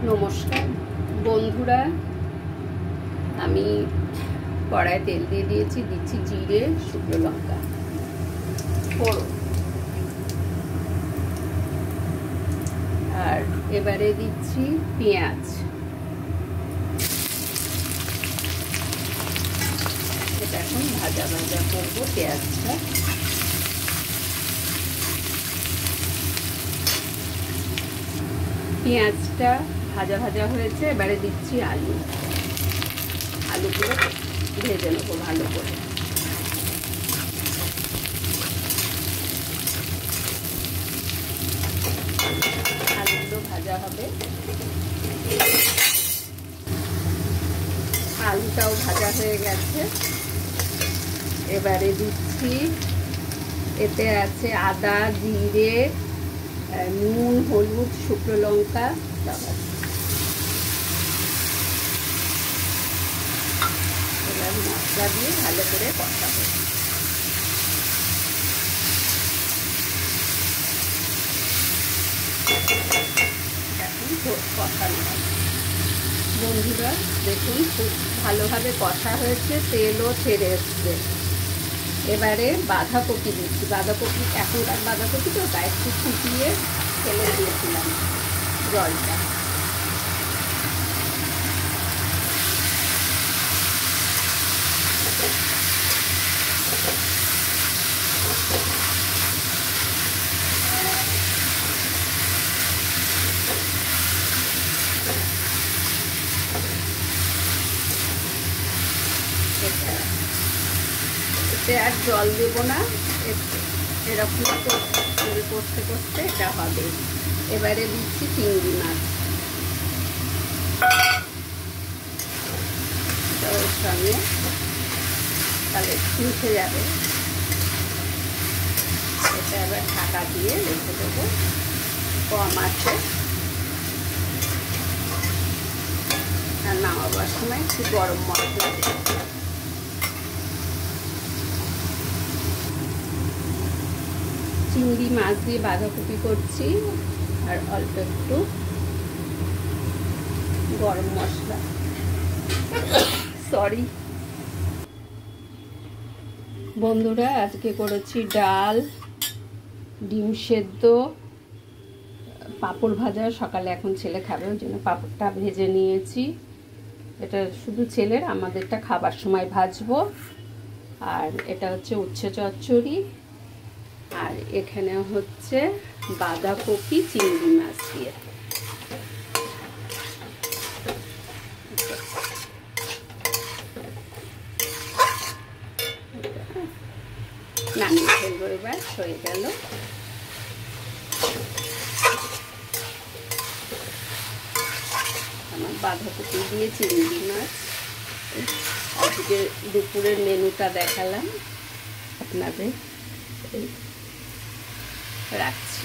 নমস্কার বন্ধুরা, আমি কড়ায় তেল দিয়ে দিয়েছি, দিচ্ছি জিরে, শুকনো লঙ্কা ফোড়ন, আর এবারে দিচ্ছি পেঁয়াজ। এটা এখন ভাজা ভাজা করবো পেঁয়াজটা। পেঁয়াজটা ভাজা ভাজা হয়েছে, এবারে দিচ্ছি আলুগুলো ভেজে নেবো ভালো করে। আলুগুলো ভাজা হবে, আলুটাও ভাজা হয়ে গেছে। এবারে দিচ্ছি, এতে আছে আদা, জিরে, নুন, হলুদ, শুকনো লঙ্কা। এবার মশলা দিয়ে ভালো করে কষাবো। এখন কষানো হবে বন্ধুরা, দেখুন খুব ভালোভাবে কষা হয়েছে, তেলও ছেড়ে এসছে। এবারে বাঁধাকপি দিচ্ছি। বাঁধাকপি এখনকার বাঁধাকপি তো, তাই একটু ফুটিয়ে ফেলে দিয়েছিলাম জলটা। এতে আর জল দেব না, এরকম করতে করতে এটা হবে। এবারে দিচ্ছি চিংড়ি মাছ, ওর সঙ্গে তাহলে মিশে যাবে। এটা এবার ঢাকা দিয়ে রেখে দেবো কম আছে। আর নামাবার সময় একটু গরম মশলা দেবো। চিংড়ি মাছ দিয়ে বাঁধাকপি করছি, আর অল্প একটু গরম মশলা, সরি বন্ধুরা। আজকে করেছি ডাল, ডিম সেদ্ধ, পাঁপড় ভাজা। সকালে এখন ছেলে খাবে, ওই জন্য পাঁপড়টা ভেজে নিয়েছি। এটা শুধু ছেলের, আমাদেরটা খাবার সময় ভাজবো। আর এটা হচ্ছে উচ্ছে চচ্চড়ি, আর এখানে হচ্ছে বাঁধাকপি চিংড়ি মাছ দিয়ে। নামিয়ে ফেলবো, এবার হয়ে গেল। আমার বাঁধাকপি দিয়ে চিংড়ি মাছ। আজকে দুপুরের মেনুটা দেখালাম আপনাদের, রাখছি।